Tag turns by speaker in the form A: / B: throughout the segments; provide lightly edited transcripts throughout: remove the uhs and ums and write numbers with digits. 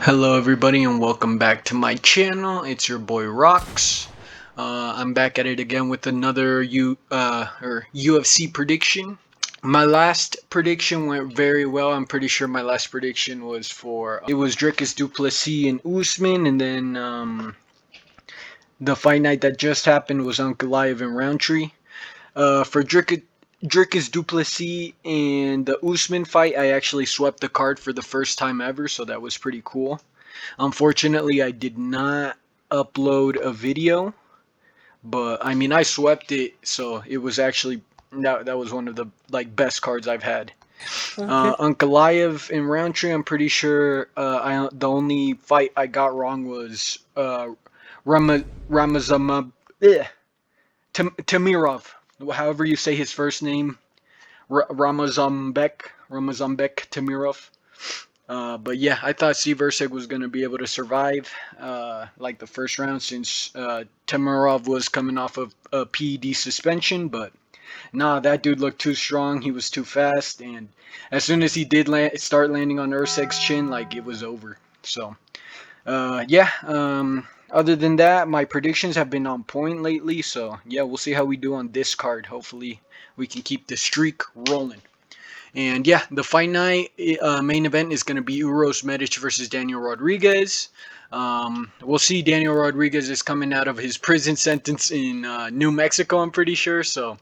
A: Hello everybody and welcome back to my channel. It's your boy Rocks. I'm back at it again with another UFC prediction. My last prediction went very well. I'm pretty sure my last prediction was for it was Dricus du Plessis and Usman, and then the fight night that just happened was Ankalaev and Roundtree. For Dricus du Plessis and the Usman fight, I actually swept the card for the first time ever, so that was pretty cool. Unfortunately, I did not upload a video, but I mean I swept it, so it was actually that was one of the best cards I've had. Ankalaev in Roundtree, I'm pretty sure the only fight I got wrong was Ramazama Tamirov, however you say his first name, Ramazambek Tamirov. But yeah, I thought Severseg was going to be able to survive the first round since Tamirov was coming off of a PED suspension, but nah, that dude looked too strong. He was too fast, and as soon as he did start landing on Urseg's chin, it was over. So yeah, other than that, my predictions have been on point lately, so yeah, we'll see how we do on this card. Hopefully we can keep the streak rolling. And yeah, the fight night main event is going to be Ufc Medic versus Daniel Rodriguez. We'll see. Daniel Rodriguez is coming out of his prison sentence in New Mexico, I'm pretty sure, so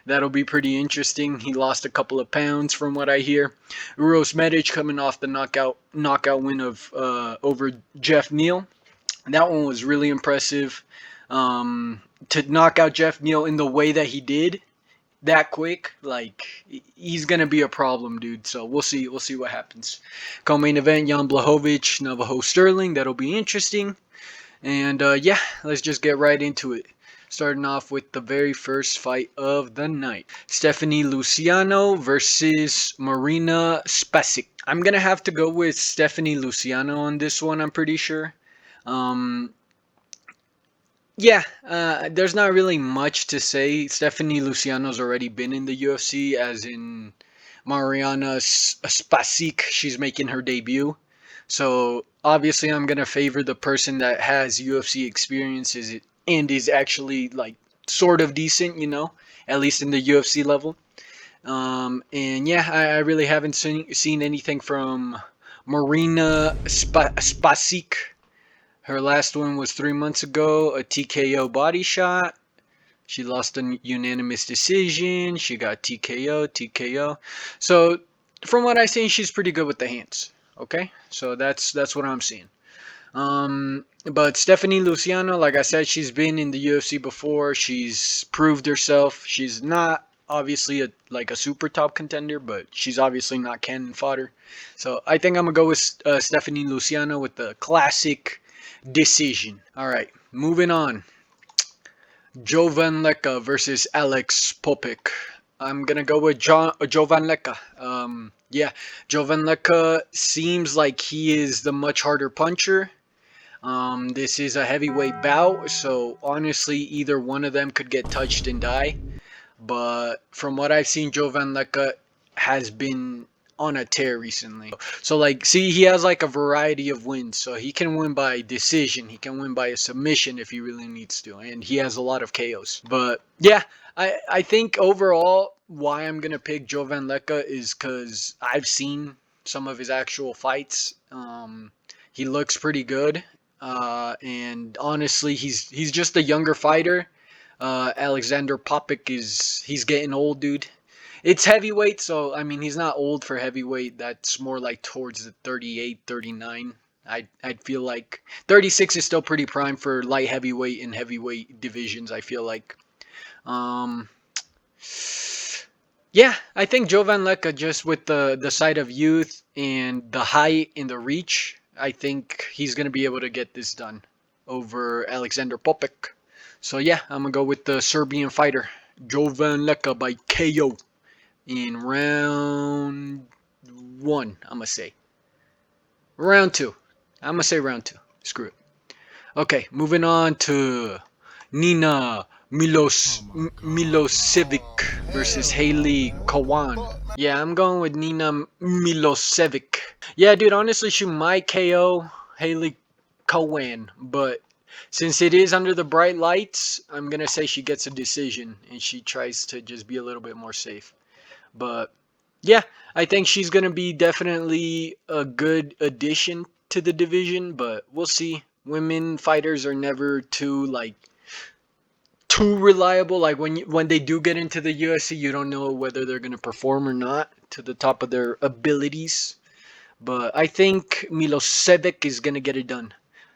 A: that'll be pretty interesting. He lost a couple of pounds from what I hear. Ufc Medic coming off the knockout win of over Jeff Neal. That one was really impressive. To knock out Jeff Neal in the way that he did, that quick, he's gonna be a problem, dude. So we'll see what happens. Co-main event: Jan Blachowicz, Navajo Sterling. That'll be interesting. And yeah, let's just get right into it. Starting off with the very first fight of the night: Stephanie Luciano versus Marina Spasic. I'm gonna have to go with Stephanie Luciano on this one. I'm pretty sure. Yeah, there's not really much to say. Stephanie Luciano's already been in the UFC, as in Mariana Spasic. She's making her debut. So obviously, I'm gonna favor the person that has UFC experiences and is actually sort of decent, at least in the UFC level. And yeah, I really haven't seen anything from Marina Spasic. Her last one was 3 months ago, a TKO body shot. She lost a unanimous decision. She got TKO. So from what I've seen, she's pretty good with the hands. Okay, so that's what I'm seeing. But Stephanie Luciano, like I said, she's been in the UFC before. She's proved herself. She's not obviously a super top contender, but she's obviously not cannon fodder. So I think I'm gonna go with Stephanie Luciano with the classic decision. All right, moving on. Jovan Leka versus Alex Popek. I'm gonna go with Jovan Leka. Yeah, Jovan Leka seems like he is the much harder puncher. This is a heavyweight bout, so honestly, either one of them could get touched and die. But from what I've seen, Jovan Leka has been on a tear recently. So see, he has a variety of wins. So he can win by decision, he can win by a submission if he really needs to, and he has a lot of KOs. But yeah, I think overall why I'm gonna pick Jovan Leka is because I've seen some of his actual fights. He looks pretty good, and honestly, he's just a younger fighter. Alexander Popek he's getting old, dude. It's heavyweight, so I mean he's not old for heavyweight. That's more towards the 38, 39. I'd feel like 36 is still pretty prime for light heavyweight and heavyweight divisions, I feel like. Yeah, I think Jovan Leka, just with the side of youth and the height and the reach, I think he's gonna be able to get this done over Alexander Popek. So yeah, I'm gonna go with the Serbian fighter, Jovan Leka, by KO in round 1. I'm gonna say round 2. I'm gonna say round 2. Screw it. Okay, moving on to Nina Milosevic versus Haley Kawan. Yeah, I'm going with Nina Milosevic. Yeah, dude, honestly, she might KO Haley Cohen, but since it is under the bright lights, I'm gonna say she gets a decision and she tries to just be a little bit more safe. But yeah, I think she's gonna be definitely a good addition to the division, but we'll see. Women fighters are never too reliable. Like when they do get into the UFC, you don't know whether they're gonna perform or not to the top of their abilities. But I think Milosevic is gonna get it done,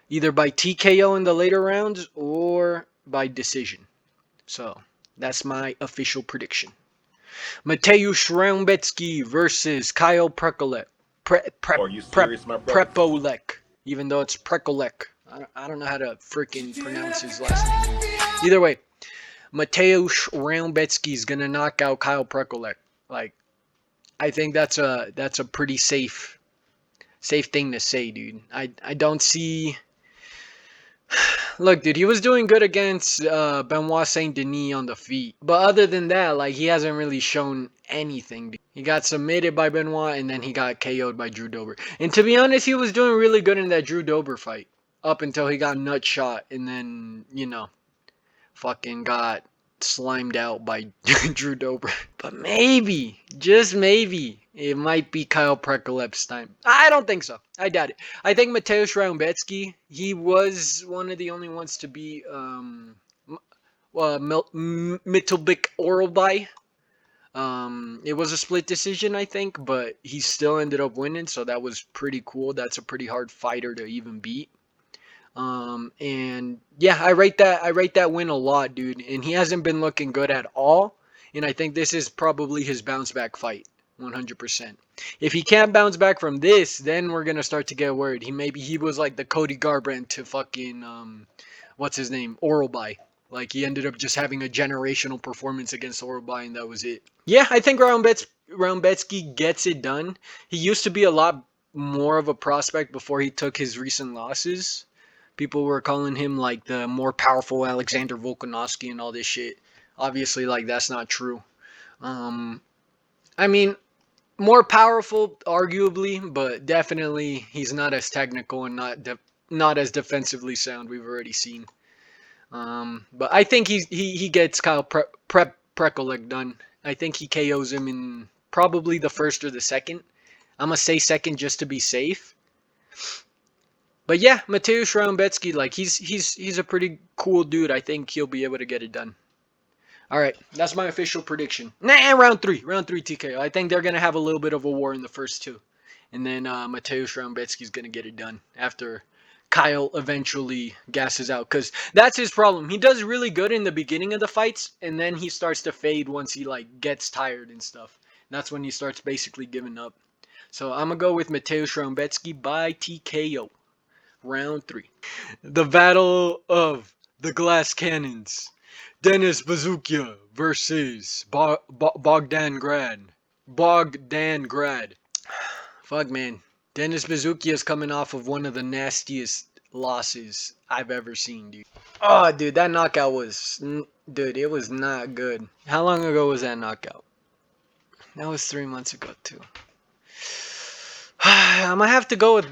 A: either by TKO in the later rounds or by decision. So that's my official prediction. Mateusz Raumbetsky versus Kyle Prekolek.
B: Are you serious, my brother?
A: Prepolek, even though it's Prekolek. I don't know how to freaking pronounce his last name. Either way, Mateusz Raumbetsky is gonna knock out Kyle Prekolek. Like, I think that's a pretty safe thing to say, dude. I don't see. Look, dude, he was doing good against Benoit Saint Denis on the feet, but other than that, like he hasn't really shown anything. Dude. He got submitted by Benoit, and then he got KO'd by Drew Dober. And to be honest, he was doing really good in that Drew Dober fight up until he got nut shot, and then fucking got slimed out by Drew Dober. But maybe, just maybe, it might be Kyle Prekolev's time. I don't think so. I doubt it. I think Mateusz Raumbetsky, he was one of the only ones to be Mittelbik Oralby. It was a split decision, I think, but he still ended up winning, so that was pretty cool. That's a pretty hard fighter to even beat. And yeah, I rate that win a lot, dude. And he hasn't been looking good at all. And I think this is probably his bounce back fight, 100%. If he can't bounce back from this, then we're gonna start to get worried. He was like the Cody Garbrandt to fucking what's his name, Oralby. Like he ended up just having a generational performance against Oralby, and that was it. Yeah, I think Raumbetsky gets it done. He used to be a lot more of a prospect before he took his recent losses. People were calling him like the more powerful Alexander Volkanovski and all this shit. Obviously, like that's not true. Um, I mean, more powerful, arguably, but definitely he's not as technical and not as defensively sound. We've already seen. But I think he gets Kyle Prekolek done. I think he KOs him in probably the first or the second. I'm gonna say second just to be safe. But yeah, Mateusz Raumbetsky, like he's a pretty cool dude. I think he'll be able to get it done. All right, that's my official prediction. Nah, round three TKO. I think they're gonna have a little bit of a war in the first two, and then Mateusz Raumbetsky's gonna get it done after Kyle eventually gasses out, because that's his problem. He does really good in the beginning of the fights, and then he starts to fade once he like gets tired and stuff. That's when he starts basically giving up. So I'm gonna go with Mateusz Raumbetsky by TKO. Round 3. The Battle of the Glass Cannons. Denis Bazookia versus Bogdan Grad. Fuck, man. Denis Bazookia is coming off of one of the nastiest losses I've ever seen, dude. Oh, dude, that knockout was... Dude, it was not good. How long ago was that knockout? That was 3 months ago, too. I'm gonna have to go with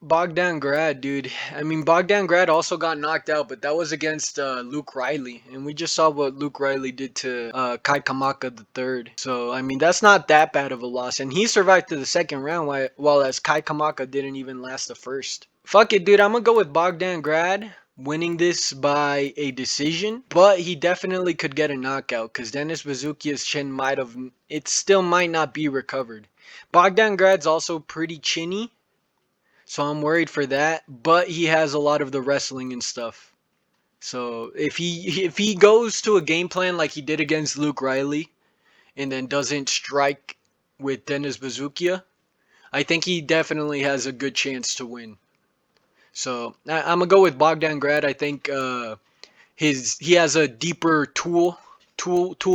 A: Bogdan Grad, dude. I mean, Bogdan Grad also got knocked out, but that was against Luke Riley. And we just saw what Luke Riley did to Kai Kamaka III. So, I mean, that's not that bad of a loss. And he survived to the second round, while as Kai Kamaka didn't even last the first. Fuck it, dude. I'm going to go with Bogdan Grad winning this by a decision. But he definitely could get a knockout, because Denis Bazookia's chin it still might not be recovered. Bogdan Grad's also pretty chinny. So I'm worried for that, but he has a lot of the wrestling and stuff. So if he goes to a game plan like he did against Luke Riley, and then doesn't strike with Denis Bazookia, I think he definitely has a good chance to win. So I'm gonna go with Bogdan Grad. I think he has a deeper tool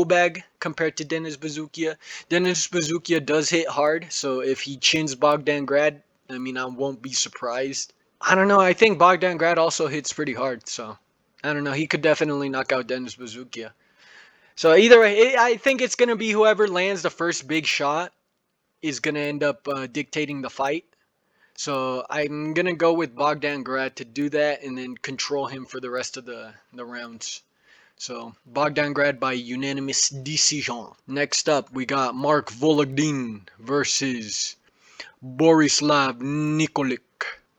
A: bag compared to Denis Bazookia. Denis Bazookia does hit hard, so if he chins Bogdan Grad, I mean, I won't be surprised. I don't know. I think Bogdan Grad also hits pretty hard. So, I don't know. He could definitely knock out Denis Bazookia. So, either way, I think it's going to be whoever lands the first big shot is going to end up dictating the fight. So I'm gonna go with Bogdan Grad to do that and then control him for the rest of the rounds. So Bogdan Grad by unanimous decision. Next up, we got Mark Volodin versus Borislav Nikolic.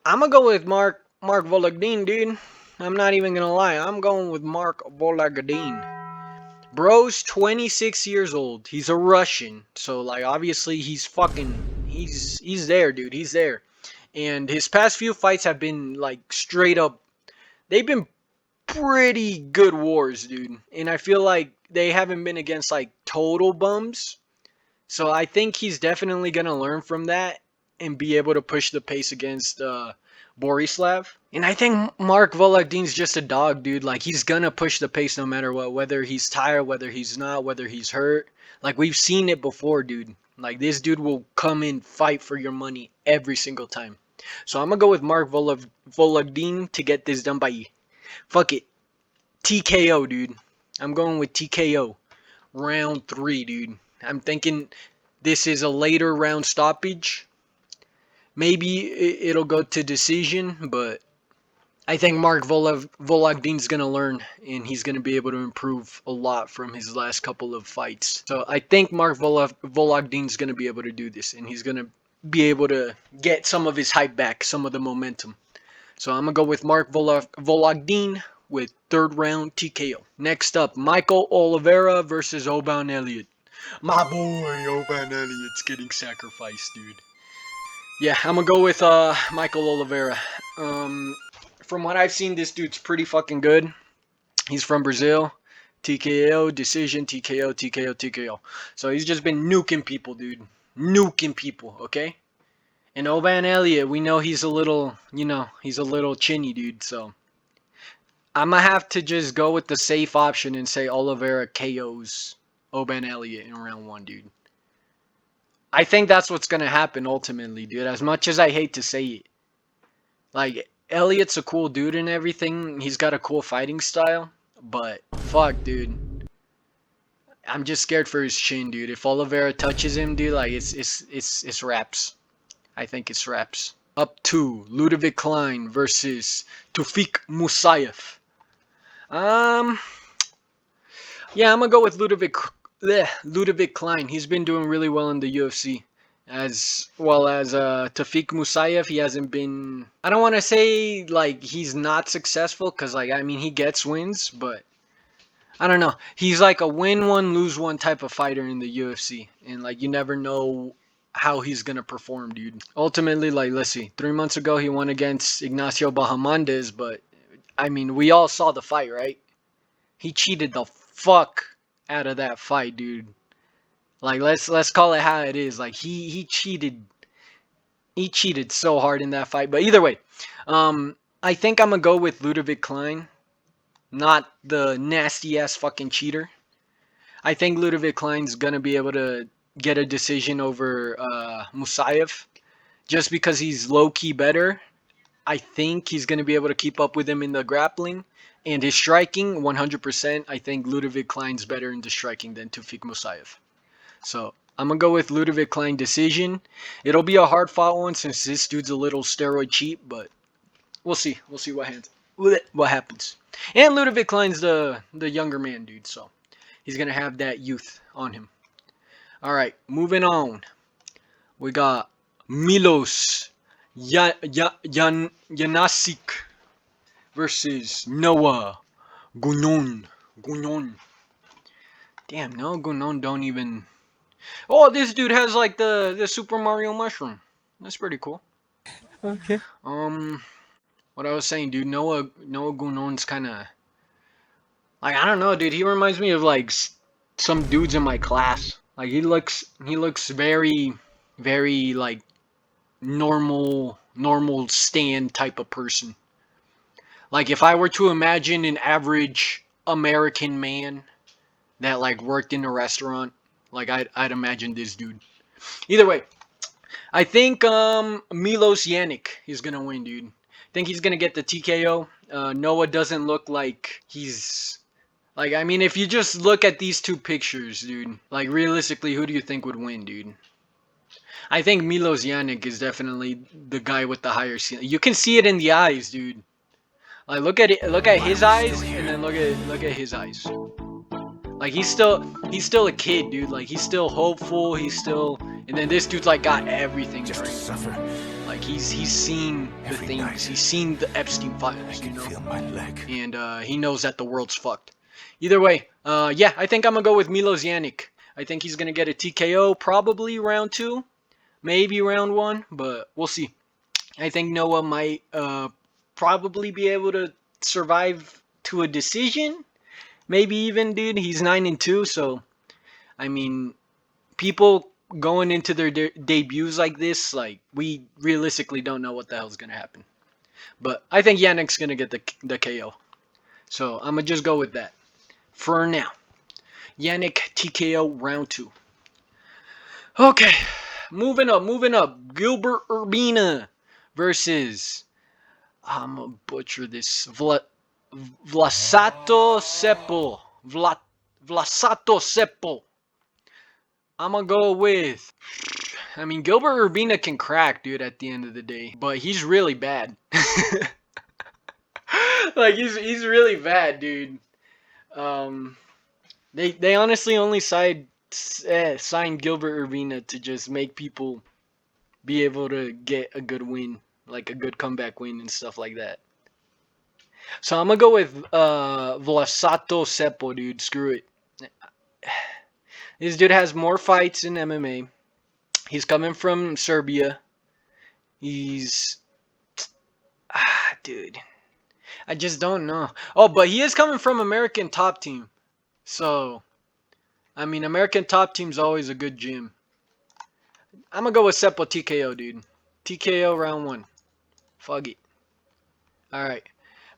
A: I'm gonna go with Mark Volodin, dude. I'm not even gonna lie. I'm going with Mark Volodin. Bro's 26 years old. He's a Russian, so like obviously he's there, dude. He's there. And his past few fights have been like straight up. They've been pretty good wars, dude. And I feel like they haven't been against like total bums. So I think he's definitely going to learn from that and be able to push the pace against Borislav. And I think Mark Volodin's just a dog, dude. Like he's going to push the pace no matter what, whether he's tired, whether he's not, whether he's hurt. Like we've seen it before, dude. Like this dude will come in, fight for your money every single time. So I'm going to go with Mark Volodin to get this done by fuck it. TKO, dude. I'm going with TKO. Round 3, dude. I'm thinking this is a later round stoppage. Maybe it'll go to decision, but I think Mark Volodin's going to learn and he's going to be able to improve a lot from his last couple of fights. So I think Mark Volodin's going to be able to do this and he's going to be able to get some of his hype back, some of the momentum. So I'm going to go with Mark Volodin with third round TKO. Next up, Michael Oliveira versus Oban Elliott. My boy, Oban Elliott's getting sacrificed, dude. Yeah, I'm going to go with Michael Oliveira. From what I've seen, this dude's pretty fucking good. He's from Brazil. TKO, decision, TKO, TKO, TKO. So he's just been nuking people, dude. Nuking people, okay? And Oban Elliott, we know he's a little, he's a little chinny, dude. So I'm going to have to just go with the safe option and say Oliveira KOs Oban Elliott in round 1, dude. I think that's what's going to happen ultimately, dude. As much as I hate to say it. Like, Elliott's a cool dude and everything. He's got a cool fighting style. But, fuck, dude. I'm just scared for his chin, dude. If Oliveira touches him, dude, like, it's wraps. I think it's wraps. Up to Ludovic Klein versus Tufik Musayev. Yeah, I'm gonna go with Ludovic Klein. He's been doing really well in the UFC. As well as Tafik Musayev, he hasn't been. I don't want to say like he's not successful, cause like I mean he gets wins, but I don't know. He's like a win one, lose one type of fighter in the UFC, and like you never know how he's gonna perform, dude. Ultimately, like let's see, 3 months ago he won against Ignacio Bahamondes, but I mean we all saw the fight, right? He cheated the fuck out of that fight, dude. Like let's call it how it is. Like he cheated so hard in that fight. But either way, I think I'm gonna go with Ludovic Klein, not the nasty ass fucking cheater. I think Ludovic Klein's gonna be able to get a decision over Musayev, just because he's low key better. I think he's gonna be able to keep up with him in the grappling. And his striking, 100%, I think Ludovic Klein's better in the striking than Tufik Musayev. So I'm going to go with Ludovic Klein decision. It'll be a hard fought one since this dude's a little steroid cheap, but we'll see. We'll see what happens. And Ludovic Klein's the younger man, dude, so he's going to have that youth on him. All right, moving on. We got Milos Janasic versus Noah Gunon. Damn, Noah Gunon don't even... Oh, this dude has like the Super Mario mushroom. That's pretty cool.
C: Okay.
A: What I was saying, dude, Noah Gunon's kind of like I don't know, dude. He reminds me of like some dudes in my class. Like he looks very like normal stand type of person. Like if I were to imagine an average American man that like worked in a restaurant, like I'd imagine this dude. Either way, I think Milos Yannick is gonna win, dude. I think he's gonna get the TKO. Noah doesn't look like he's like. I mean, if you just look at these two pictures, dude, like realistically, who do you think would win, dude? I think Milos Yannick is definitely the guy with the higher ceiling. You can see it in the eyes, dude. Like look at his eyes, and then look at his eyes. Like he's still a kid, dude. Like he's still hopeful. He's still, and then this dude's like got everything
C: Just
A: trained.
C: suffer.
A: Like he's seen the
C: Every
A: things.
C: night,
A: He's seen the Epstein files, you know.
C: Feel my leg.
A: And he knows that the world's fucked. Either way, yeah, I think I'm gonna go with Milos Yannick. I think he's gonna get a TKO, probably round 2, maybe round 1, but we'll see. I think Noah might probably be able to survive to a decision. Maybe even, dude. He's 9-2, so I mean, people going into their debuts like this, like we realistically don't know what the hell's gonna happen. But I think Yannick's gonna get the KO. So I'm gonna just go with that for now. Yannick TKO round 2. Okay, moving up. Gilbert Urbina versus, I'm gonna butcher this, Vlasato Seppo. Vlasato Seppo. I'm gonna go with, I mean, Gilbert Urbina can crack, dude, at the end of the day, but he's really bad. Like he's really bad, dude. They honestly only signed Gilbert Urbina to just make people be able to get a good win, like a good comeback win and stuff like that. So I'm gonna go with Vlasato Seppo, dude. Screw it. This dude has more fights in MMA. He's coming from Serbia. He's dude. I just don't know. Oh, but he is coming from American Top Team. So, I mean, American Top Team's always a good gym. I'm gonna go with Seppo TKO, dude. TKO round 1. Fuck it. Alright.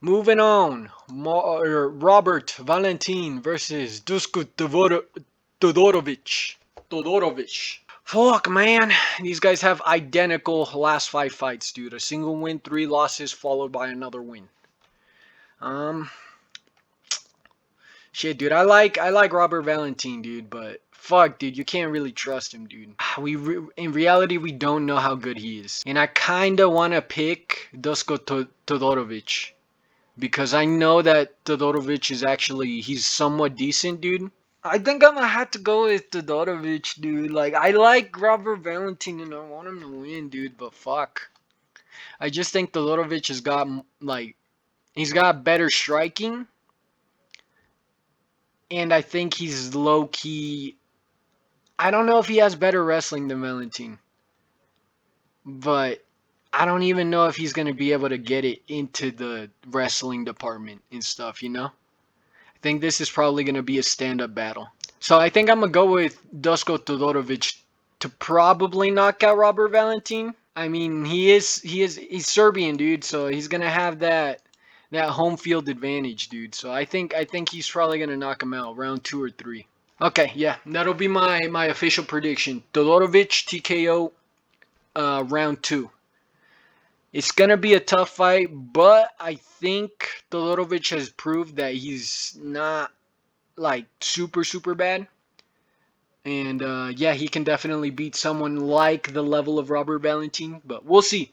A: Moving on. Robert Valentin versus Dusko Todorovic. Fuck, man. These guys have identical last 5 fights, dude. A single win, 3 losses, followed by another win. Shit, dude. I like Robert Valentin, dude, but fuck, dude, you can't really trust him, dude. In reality, we don't know how good he is, and I kinda wanna pick Dusko Todorovic because I know that Todorovic is actually, he's somewhat decent, dude. I think I'm gonna have to go with Todorovic, dude. Like, I like Robert Valentin and I want him to win, dude, but fuck. I just think Todorovic has got, like, he's got better striking. And I think he's low key. I don't know if he has better wrestling than Valentin. But I don't even know if he's going to be able to get it into the wrestling department and stuff, you know? I think this is probably going to be a stand-up battle. So I think I'm going to go with Dusko Todorovic to probably knock out Robert Valentin. I mean, he's Serbian, dude, so he's going to have that home field advantage, dude. So I think he's probably going to knock him out round 2 or 3. Okay, yeah, that'll be my official prediction. Todorovic TKO round 2. It's going to be a tough fight, but I think Todorovic has proved that he's not like super bad. And yeah, he can definitely beat someone like the level of Robert Valentin, but we'll see.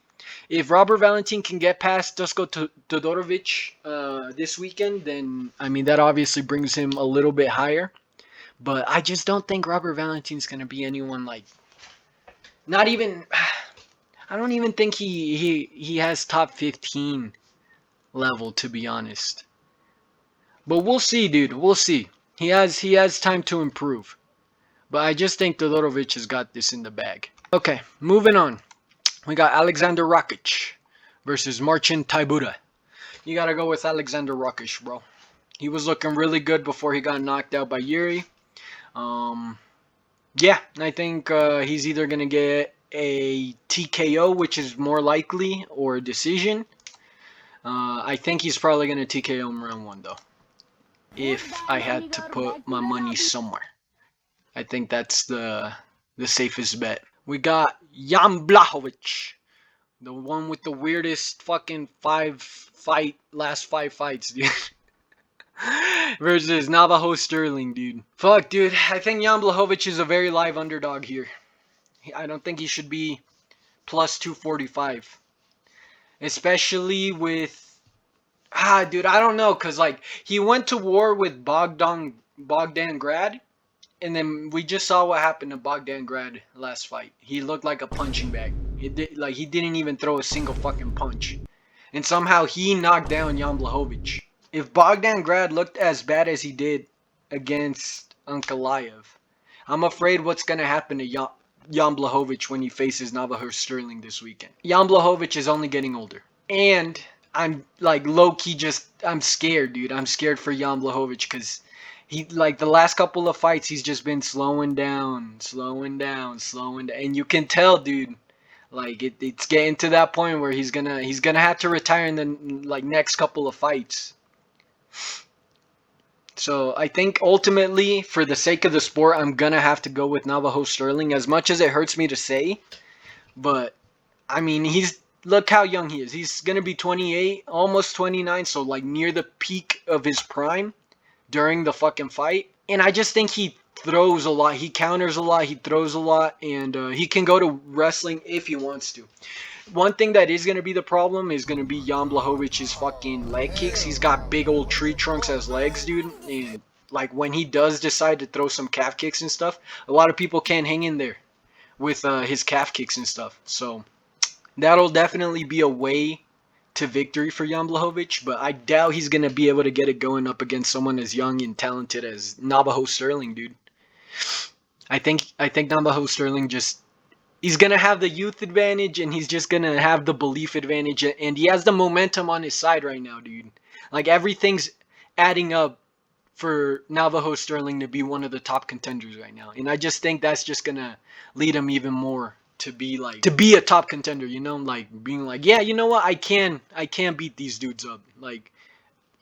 A: If Robert Valentin can get past Dusko Todorovic this weekend, then I mean that obviously brings him a little bit higher. But I just don't think Robert Valentin's gonna be anyone like. Not even. I don't even think he has top 15 level, to be honest. But we'll see, dude. We'll see. He has time to improve. But I just think Todorovic has got this in the bag. Okay, moving on. We got Alexander Rakic versus Marcin Tybura. You gotta go with Alexander Rakic, bro. He was looking really good before he got knocked out by Yuri. Yeah, I think he's either gonna get a TKO, which is more likely, or a decision. I think he's probably gonna TKO him round 1, though. If I had to put my money somewhere. I think that's the safest bet. We got Jan Blachowicz, the one with the weirdest fucking last 5 fights, dude. Versus Navajo Sterling, dude. Fuck, dude. I think Jan Blachowicz is a very live underdog here. I don't think he should be plus 245, especially with dude, I don't know, cause like he went to war with Bogdan Grad, and then we just saw what happened to Bogdan Grad last fight. He looked like a punching bag. He didn't even throw a single fucking punch, and somehow he knocked down Jan Blachowicz. If Bogdan Grad looked as bad as he did against Ankalaev, I'm afraid what's gonna happen to Jan Blachowicz when he faces Navajo Sterling this weekend. Jan Blachowicz is only getting older, and I'm like low key I'm scared, dude. I'm scared for Jan Blachowicz because he like the last couple of fights he's just been slowing down, and you can tell, dude. Like it's getting to that point where he's gonna have to retire in the like next couple of fights. So I think ultimately, for the sake of the sport, I'm gonna have to go with Navajo Sterling. As much as it hurts me to say, but I mean, look how young he is. He's gonna be 28, almost 29, so like near the peak of his prime during the fucking fight. And I just think he throws a lot. He counters a lot. He throws a lot, and he can go to wrestling if he wants to. One thing that is going to be the problem is going to be Jan Blachowicz's fucking leg kicks. He's got big old tree trunks as legs, dude. And like when he does decide to throw some calf kicks and stuff, a lot of people can't hang in there with his calf kicks and stuff. So that'll definitely be a way to victory for Jan Blachowicz, but I doubt he's going to be able to get it going up against someone as young and talented as Navajo Sterling, dude. I think Navajo Sterling just he's gonna have the youth advantage, and he's just gonna have the belief advantage, and he has the momentum on his side right now, dude. Like everything's adding up for Navajo Sterling to be one of the top contenders right now, and I just think that's just gonna lead him even more to be a top contender. You know, like being like, yeah, you know what, I can beat these dudes up. Like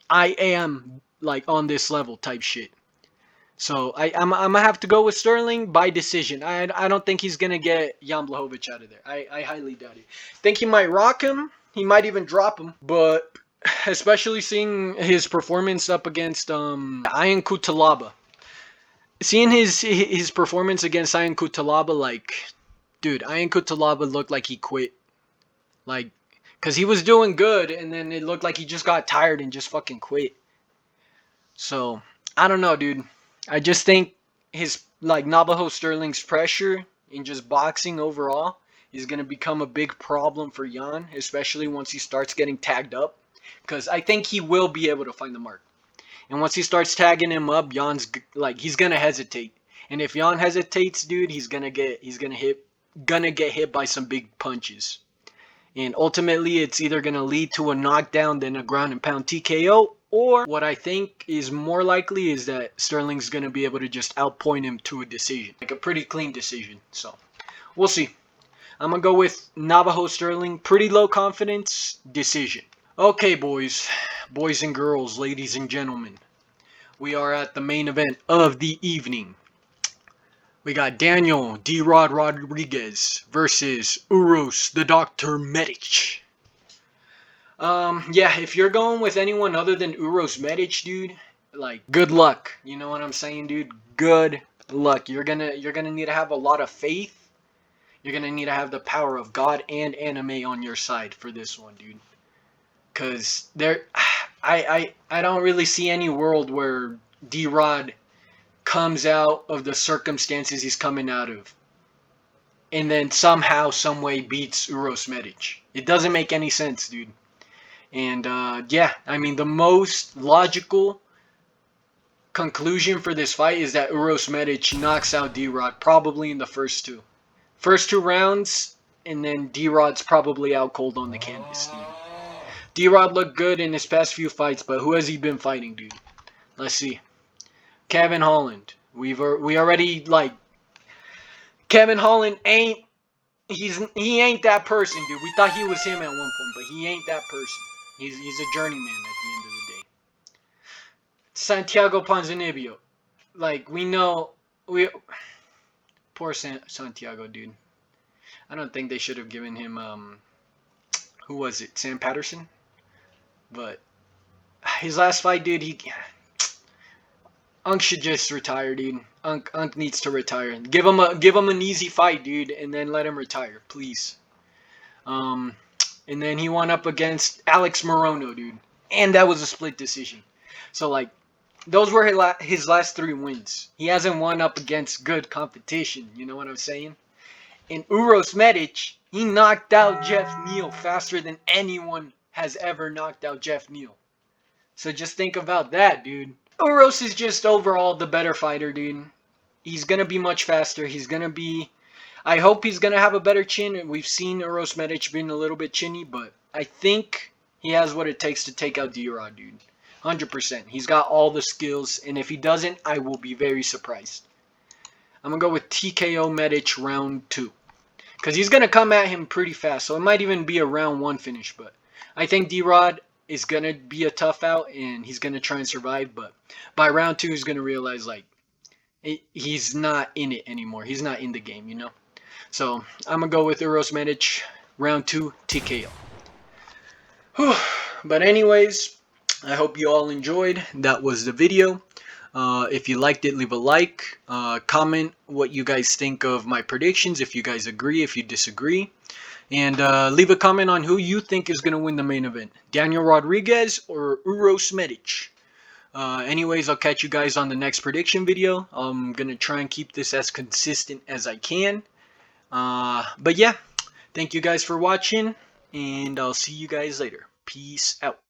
A: I am like on this level type shit. So I'm gonna have to go with Sterling by decision. I don't think he's gonna get Jan Blachowicz out of there. I highly doubt it. Think he might rock him. He might even drop him. But especially seeing his performance up against Ian Kutalaba. Seeing his performance against Ian Kutalaba, like, dude, Ian Kutalaba looked like he quit. Like, cause he was doing good, and then it looked like he just got tired and just fucking quit. So I don't know, dude. I just think his like Navajo Sterling's pressure in just boxing overall is gonna become a big problem for Jan, especially once he starts getting tagged up. Because I think he will be able to find the mark, and once he starts tagging him up, Jan's like he's gonna hesitate. And if Jan hesitates, dude, he's gonna get hit by some big punches. And ultimately, it's either going to lead to a knockdown than a ground and pound TKO, or what I think is more likely is that Sterling's going to be able to just outpoint him to a decision. Like a pretty clean decision. So, we'll see. I'm going to go with Navajo Sterling. Pretty low confidence decision. Okay, boys and girls, ladies and gentlemen. We are at the main event of the evening. We got Daniel D-Rod Rodriguez versus Uros the Dr. Medic. Yeah, if you're going with anyone other than Uros Medic, dude, like, good luck. You know what I'm saying, dude? Good luck. You're gonna need to have a lot of faith. You're gonna need to have the power of God and anime on your side for this one, dude. Cause I don't really see any world where D-Rod comes out of the circumstances he's coming out of and then somehow, someway beats Uros Medic. It doesn't make any sense, dude. And yeah, I mean, the most logical conclusion for this fight is that Uros Medic knocks out D-Rod probably in the first two. First two rounds, and then D-Rod's probably out cold on the canvas, dude. D-Rod looked good in his past few fights, but who has he been fighting, dude? Let's see. Kevin Holland. We already like Kevin Holland he ain't that person, dude. We thought he was him at one point, but he ain't that person. He's a journeyman at the end of the day. Santiago Ponzinibbio. Like poor Santiago, dude. I don't think they should have given him who was it? Sam Patterson? But his last fight, dude, Unk should just retire, dude. Unk needs to retire. Give him an easy fight, dude, and then let him retire, please. Um, and then he went up against Alex Morono, dude, and that was a split decision. So like, those were his last 3 wins. He hasn't won up against good competition. You know what I'm saying? And Uros Medic, he knocked out Jeff Neal faster than anyone has ever knocked out Jeff Neal. So just think about that, dude. Uros is just overall the better fighter, dude. He's gonna be much faster. He's gonna be. I hope he's gonna have a better chin. We've seen Uros Medic being a little bit chinny, but I think he has what it takes to take out D-Rod, dude. 100%. He's got all the skills, and if he doesn't, I will be very surprised. I'm gonna go with TKO Medic round 2. Because he's gonna come at him pretty fast, so it might even be a round 1 finish, but I think D-Rod is gonna be a tough out, and he's gonna try and survive, but by round 2 he's gonna realize, like, he's not in it anymore. He's not in the game, you know? So I'm gonna go with Uros Medic, round 2 TKO. Whew. But anyways, I hope you all enjoyed. That was the video. If you liked it, leave a like. Comment what you guys think of my predictions, if you guys agree, if you disagree. And leave a comment on who you think is going to win the main event. Daniel Rodriguez or Uros Medic. Anyways, I'll catch you guys on the next prediction video. I'm going to try and keep this as consistent as I can. But yeah, thank you guys for watching, and I'll see you guys later. Peace out.